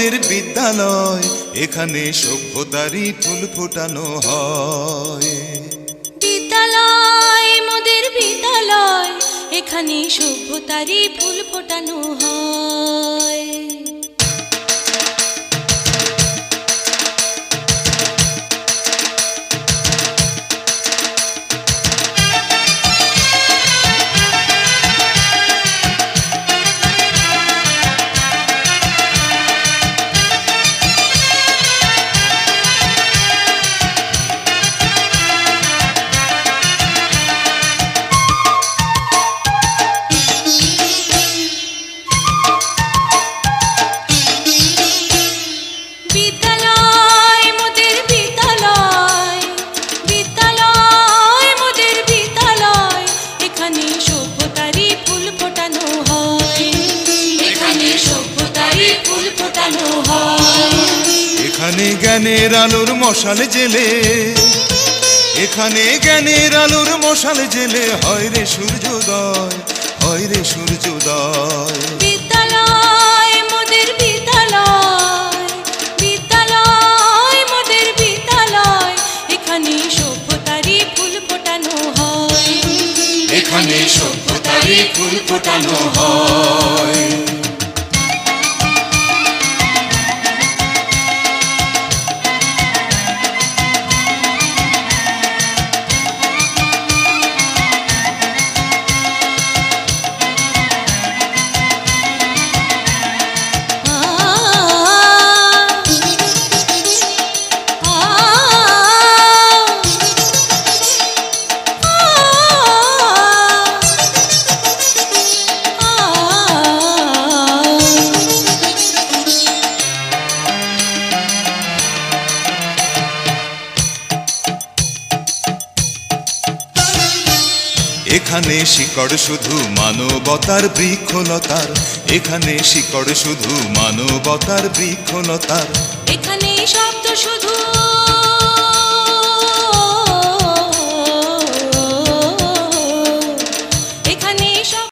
মোদের বিদ্যালয়, এখানে সভ্যতারই ফুল ফোটানো হয়। বিদ্যালয় মোদের বিদ্যালয়, এখানে সভ্যতারই ফুল ফোটানো হয়। এখানে জ্ঞানের আলোর মশাল জেলে, এখানে জ্ঞানের আলোর মশাল জেলে হয় রে সূর্যোদয়, হয় রে সূর্যোদয়। বিদ্যালয় মোদের বিদ্যালয়, বিদ্যালয় মোদের বিদ্যালয়, এখানে সভ্যতারই ফুল ফোটানো হয়। এখানে সভ্যতারই ফুল ফোটানো হয়। এখানে শিকড় শুধু মানবতার বৃক্ষলতার, এখানে শিকড় শুধু মানবতার বৃক্ষলতার। এখানে শব্দ শুধু